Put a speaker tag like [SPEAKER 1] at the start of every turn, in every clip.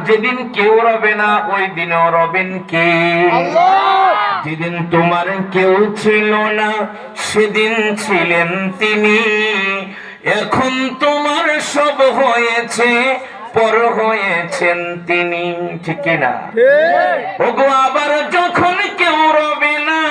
[SPEAKER 1] যেদিন কেউ রবে না ওই দিনও রবেন কে? যেদিন তোমার কেউ ছিল না সেদিন ছিলেন তিনি। এখন তোমার সব হয়েছে, পর হয়েছেন তিনি। ঠিক কিনা? ওগো আবার যখন কেউ রবে না,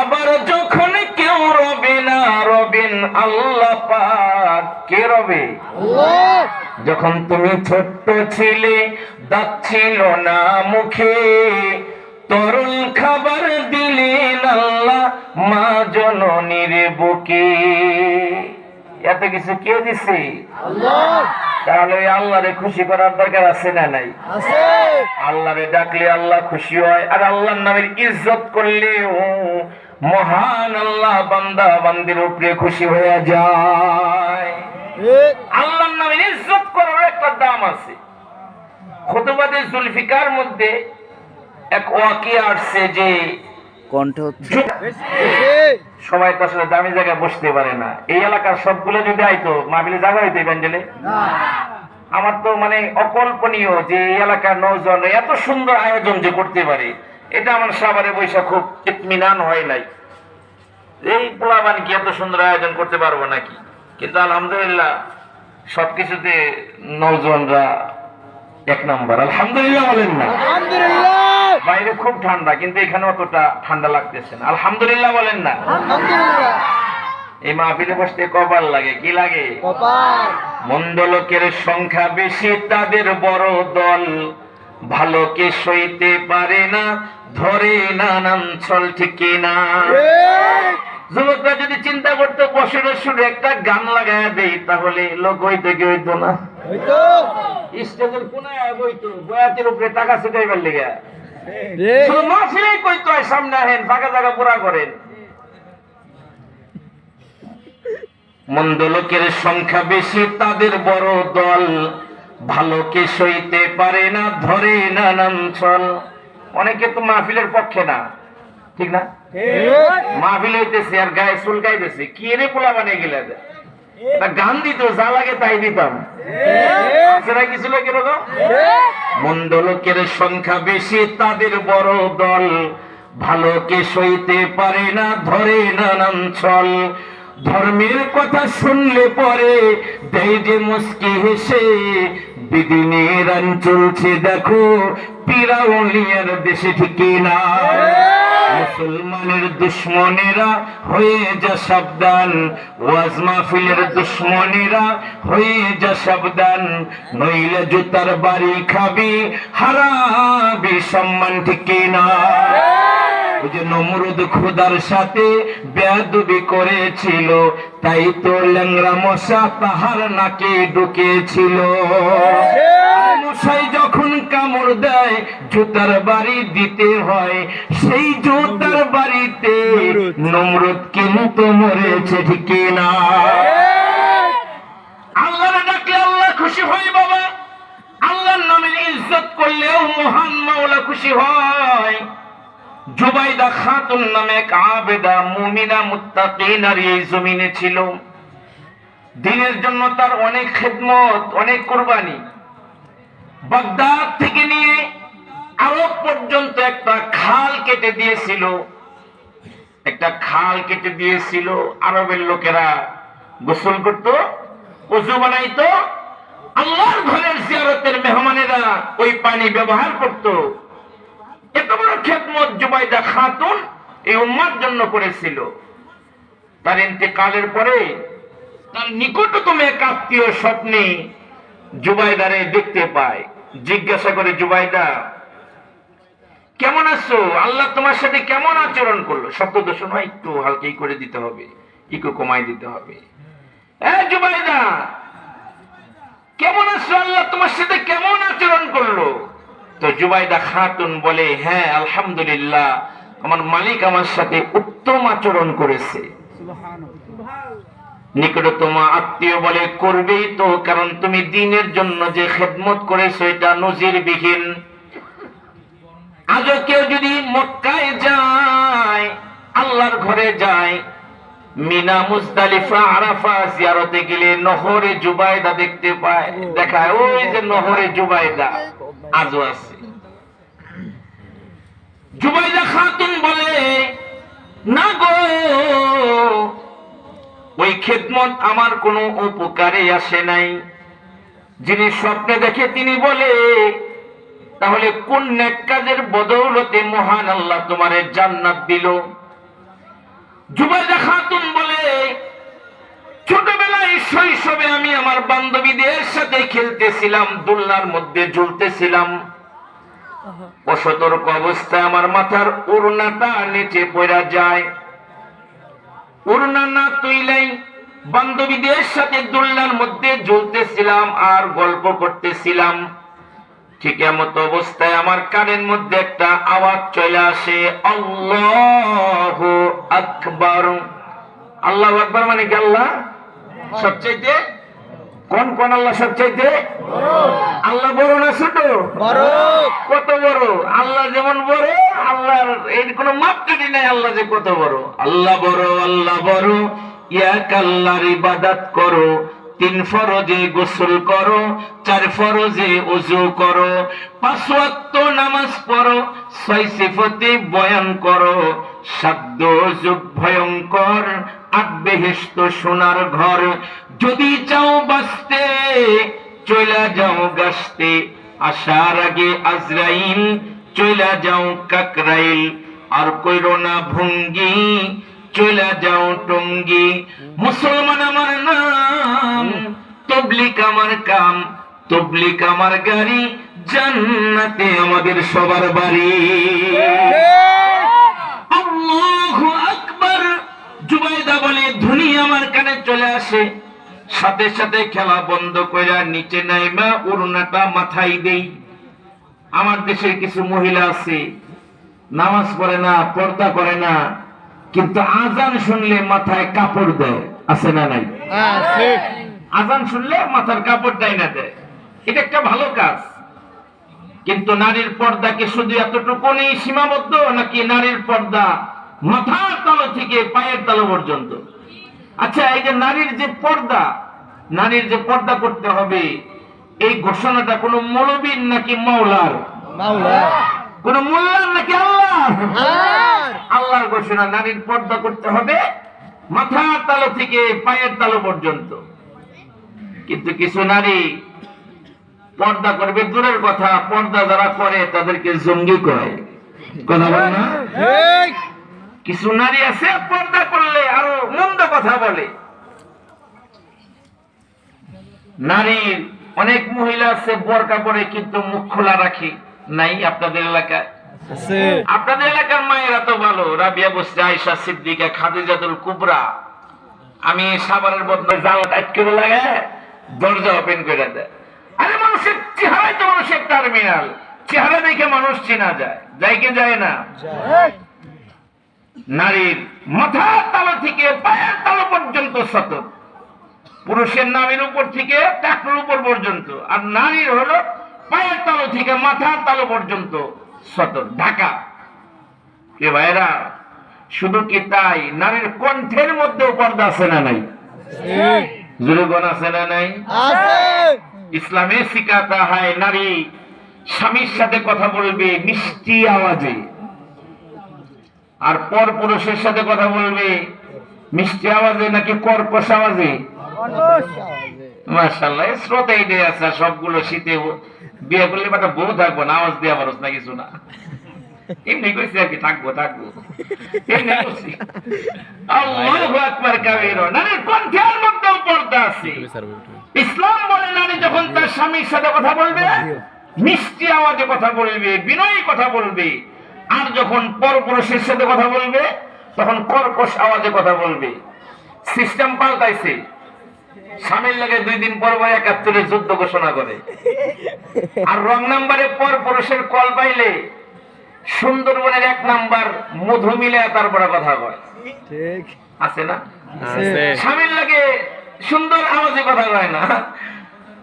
[SPEAKER 1] আবার যখন কেউ রবে না, রবেন আল্লাহ পাক। কে রবে? আল্লাহ। যখন তুমি ছোট্ট ছিলে, দাঁত ছিল না মুখে, তরল খাবার দিলেন আল্লাহ মা জননীর বুকে। এত কিছু কে দিছে? আল্লাহ। তাহলে আল্লাহরে খুশি করার দরকার আছে না নাই? আছে। আল্লাহরে ডাকলে আল্লাহ খুশি হয়, আর আল্লাহর নামের ইজ্জত করলে মহান আল্লাহ বান্দা বান্দির উপরে খুশি হয়ে যায়। আল্লাহর নামের ইজ্জত করার একটা দাম আছে। খুতবাতে জুলফিকার মধ্যে এক ওয়াকিয়া আসছে যে
[SPEAKER 2] কণ্ঠ হচ্ছে
[SPEAKER 1] সবাই তো আসলে দামি জায়গায় বসতে পারে না। এই এলাকার সবগুলো যদি আইতো মাহফিলে জায়গা হইতো ব্যান্ডেলে। আমার তো মানে অকল্পনীয় যে এই এলাকার নৌজন এত সুন্দর আয়োজন যে করতে পারে, এটা আমার সাভারে বৈশা খুব ইতমিনান হয় নাই। এই পোলাবান কি এত সুন্দর আয়োজন করতে পারবো নাকি? কিন্তু আলহামদুলিল্লাহ সবকিছুতে নৌজনরা এক নম্বর। আলহামদুলিল্লাহ বলেন না? আলহামদুলিল্লাহ। বাইরে খুব ঠান্ডা, কিন্তু এখানে অতটা ঠান্ডা লাগতেছে না। আলহামদুলিল্লাহ বলেন না? আলহামদুলিল্লাহ। এই মাহফিলে বসতে কপাল লাগে। কি লাগে? কপাল। মন্দ লোকের সংখ্যা বেশি, তাদের বড় দল, ভালোকে সইতে পারে না, ধরে নানান ছল। ঠিক না? যুবকরা যদি চিন্তা করতো বছরে শুরু একটা গান লাগায় দেই, তাহলে লোক হইতো কি হইতো না? হইতো। স্টেজের কোনায় হইতো, বয়াতের উপরে টাকা ছিটাইবার লেগে শুধু মাহফিলেই কইতো সামনে আহেন, ফাঁকা জায়গা পুরা করেন। মন্দ লোকের সংখ্যা বেশি, তাদের বড় দল, ভালোকে সইতে পারে না, ধরে নানান ছল। অনেকে তো মাহফিলের পক্ষে না। ঠিক না? মাহফিল হইতেছে আর গায়ে চুলকাইতেছে। কি রে পোলা বানিয়ে গেলে গান দিত, যা লাগে তাই দিতাম। কিছু লোক এরকম। মন্দ লোকের সংখ্যা বেশি, তাদের বড় দল, ভালোকে সইতে পারে না, ধরে নানান ছল। ধর্মের কথা শুনলে পরে দেয় যে মুস্কি হেসে, বিদিনের আইন চলছে দেখো পিরাউলিয়ার দেশে। ঠিক না? মুসলমানের দুশ্মনেরা হয়ে যা সাবধান, ওয়াজ মাহফিলের দুশ্মনেরা হয়ে যা সাবধান, নইলে জুতার বাড়ি খাবি, হারাবি সম্মান। ঠিক না? ওই যে নমরুদ খোদার সাথে বেয়াদবি করেছিল, তাই তো ল্যাংড়া মশা তাহার নাকে ঢুকেছিল। মশাই যখন কামড় দেয় জুতার বাড়ি দিতে হয়, সেই জুতার বাড়িতে নমরুদ কিন্তু মরেছে। ঠিক না? আল্লাহর ডাকলে আল্লাহ খুশি হয় বাবা। আল্লাহর নামের ইজ্জত করলেও মহান মাওলা খুশি হয়। জুবাইদা খাতুন নামে এক আবেদা মুমিনা মুত্তাকি নারী এই জমিনে ছিল। দ্বীনের জন্য তার অনেক খেদমত, অনেক কুরবানি। বাগদাদ থেকে নিয়ে আরব পর্যন্ত একটা খাল কেটে দিয়েছিল, একটা খাল কেটে দিয়েছিল। আরবের লোকেরা গোসল করত, ওযু বানাইতো, আল্লাহর ঘরের জিয়ারতের মেহমানেরা ওই পানি ব্যবহার করত। এত বড় খেদমত জুবাইদা খাতুন এই উম্মার জন্য করেছিল। তার ইন্তেকালের পরে তার নিকটতম এক আত্মীয় স্বপ্নে জুবাইদারে দেখতে পায়। জিজ্ঞাসা করে, জুবাইদা কেমন আছো? আল্লাহ তোমার সাথে কেমন আচরণ করলো? শব্দ দূষণ হয়, একটু হালকাই করে দিতে হবে, একটু কমাই দিতে হবে। জুবাইদা কেমন আছো? আল্লাহ তোমার সাথে কেমন আচরণ করলো? তো জুবাইদা খাতুন বলে, হ্যাঁ আলহামদুলিল্লাহ, আমার মালিক আমার সাথে উত্তম আচরণ করেছে। নিকটতম আত্মীয় বলে, করবেই তো, কারণ তুমি দ্বীনের জন্য যে খেদমত করেছো এটা নজিরবিহীন। আজও কেউ যদি মক্কায় যায়, আল্লাহর ঘরে যায়, মিনা মুজদালিফা আরাফা জিয়ারতে গেলে নহরে জুবাইদা দেখতে পায়, দেখায় ওই যে নহরে জুবাইদা আজও আছে। জুবাইদা খাতুন বলে, না গো, ওই খেদমত আমার কোনো উপকারে আসে নাই। যিনি স্বপ্নে দেখে তিনি বলে, তাহলে কোন নেক কাজের বদৌলতে মহান আল্লাহ তোমারে জান্নাত দিল? জুবাইদা খাতুন বলে, ছোটবেলায় শৈশবে আমি আমার বান্ধবীদের সাথে খেলতেছিলাম, দোলনার মধ্যে ঝুলতেছিলাম। অসতর্ক অবস্থায় আমার মাথার ওড়নাটা নিচে পড়ে যায়। ওড়না না তুইলাই বান্ধবীদের সাথে দোলনার মধ্যে ঝুলতেছিলাম আর গল্প করতেছিলাম। ঠিক এমত অবস্থায় আমার কানের মধ্যে একটা আওয়াজ চলে আসে, আল্লাহু আকবার। আল্লাহু আকবার মানে কি? আল্লাহ সবচাইতে কোন কোন? আল্লাহ সবচাইতে আল্লাহ বড় না ছোট? বড়। কত বড়? আল্লাহ যেমন বড়, আল্লাহর এর কোনো মাপকাঠি নাই। আল্লাহ যে কত বড়! আল্লাহ বড়, আল্লাহ বড়। এক আল্লাহর ইবাদত করো, 3 ফরজে গোসল করো, 4 ফরজে ওযু করো, 5 ওয়াক্ত নামাজ পড়ো, 6 সিফতে বয়ান করো, 7 যুগ ভয়ঙ্কর, 8 বেহেশত সোনার ঘর। যদি চাও বাঁচতে চলে যাও গাছতে, আসার আগে আজরাইল, চলে যাও কাকরাইল। আর কইরো না ভঙ্গি, চলে যাও টঙ্গি। মুসলমান আমার নাম, তবলিগ আমার কাম, তবলিগ আমার গাড়ি, জান্নাতে আমাদের সবার বাড়ি। আল্লাহু আকবার। জুবাইদা বলে, ধ্বনি আমার কানে চলে আসে, সাথে সাথে খেলা বন্ধ কইরা নিচে নাইমা ওড়নাটা মাথায় দেই। আমার দেশের কিছু মহিলা আছে, নামাজ পড়ে না, পর্দা করে না, কিন্তু আজান শুনলে মাথায় কাপড় দেয়। আছে না নাই? আজান শুনলে মাথার কাপড় দেয় না দেয়, এটা একটা ভালো কাজ। কিন্তু নারীর পর্দা কি শুধু এতটুকু নেই সীমাবদ্ধ, নাকি নারীর পর্দা মাথার তালু থেকে পায়ের তালু পর্যন্ত? আচ্ছা, এই যে নারীর যে পর্দা, নারীর যে পর্দা করতে হবে, এই ঘোষণাটা কোন মৌলবীর নাকি মাওলার? কোন মোল্লার নাকি আল্লাহ? আল্লাহর ঘোষণা। নারীর পর্দা করতে হবে মাথার তালু থেকে পায়ের তালু পর্যন্ত। কিন্তু কিছু নারী পর্দা করবে দূরের কথা, পর্দা যারা করে তাদেরকে জঙ্গি কয়। কথা বলে না? কিছু নারী আছে পর্দা করলে আরো মন্দ কথা বলে। নারীর অনেক মহিলা আছে বোরকা পরে কিন্তু মুখ খোলা রাখে, নাই আপনাদের এলাকায়? আপনাদের এলাকার মায়েরা তো ভালো, রাবিয়া বসতে, আয়েশা সিদ্দিকা, খাদিজাতুল কুবরা। আমি সাবারের বদলে জাল টাইট করে লাগে, দরজা ওপেন করে দেয়। আরে মানুষের চেহারাই তো মানুষের টার্মিনাল, চেহারা দেখে মানুষ চেনা যায়, যায় কি যায় না? নারীর মাথার তালু থেকে পায়ের তালু পর্যন্ত সতর, পুরুষের নামের উপর থেকে টাকনুর উপর পর্যন্ত, আর নারীর হলো পায়ের তালু থেকে মাথার তালু পর্যন্ত সতর, ঢাকা। কে ভাইরা, শুধু কি তাই, নারীর কণ্ঠের মধ্যে পর্দা আছে না নাই? জুলুগন আছে না নাই? ইসলামে শিখাতা হয় নারী স্বামীর সাথে কথা বলবে মিষ্টি আওয়াজে, আর পর পুরুষের সাথে কথা বলবে মিষ্টি আওয়াজে নাকি কর্কশ আওয়াজে? মাশাআল্লাহ, শ্রোতা এটাই আছে। সবগুলো শীতে বিয়ে করলে একটা বউ থাকবো না, আওয়াজ দেওয়া পারস না কিছু না, এমনি কইছি আর কি, থাকবো থাকবো এমনি কইছি। আল্লাহু আকবার কাবীরা। নারীর কণ্ঠের মধ্যেও পর্দা আছে। ইসলাম বলে নারী যখন তার স্বামীর সাথে কথা বলবে মিষ্টি আওয়াজে কথা বলবে, বিনয়ী কথা বলবে, আর যখন পরপুরুষের সাথে কথা বলবে তখন কর্কশ আওয়াজে কথা বলবে। সিস্টেম পাল্টাইছে। স্বামীর লাগে 2 দিন পর 71 যুদ্ধ ঘোষণা করে, আর রং নাম্বারে পরপুরুষের কল পাইলে সুন্দরবনের 1 নাম্বার মধু মিলে তারপরে কথা কয়। ঠিক আছে না? স্বামীর লাগে সুন্দর আওয়াজে কথা কয় না,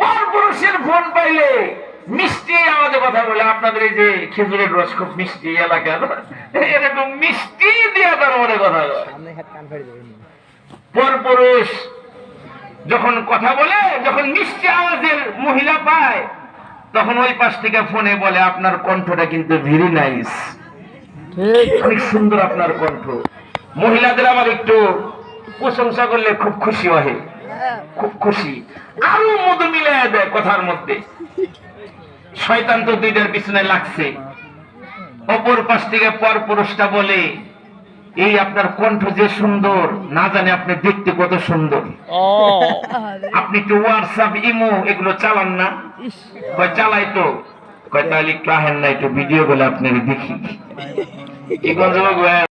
[SPEAKER 1] পরপুরুষের ফোন পাইলে মিষ্টি আওয়াজে কথা বলে। আপনাদের এই যে খেজুরের রস খুব মিষ্টি এলাকার, এরকম মিষ্টি দিয়ে তার মনে কথা কয়। পরপুরুষ যখন কথা বলে, যখন মিষ্টি আওয়াজের মহিলা পায়, তখন ওই পাশ থেকে ফোনে বলে আপনার কণ্ঠটা কিন্তু ভেরি নাইস, অনেক সুন্দর আপনার কণ্ঠ। মহিলাদের আবার একটু প্রশংসা করলে খুব খুশি হয়, খুব খুশি, আরো মধু মিলাই দেয় কথার মধ্যে। শয়তান তো দুইটার পিছনে লাগছে। অপর পাশ থেকে পর পুরুষটা বলে এই আপনার কণ্ঠ যে সুন্দর, না জানে আপনি দেখতে কত সুন্দর। আপনি কি হোয়াটসঅ্যাপ, ইমো এগুলো চালান না? কয় চালাই তো। কয় তাহলে একটু আহেন না, একটু ভিডিও গুলো আপনার দেখি। কি গঞ্জ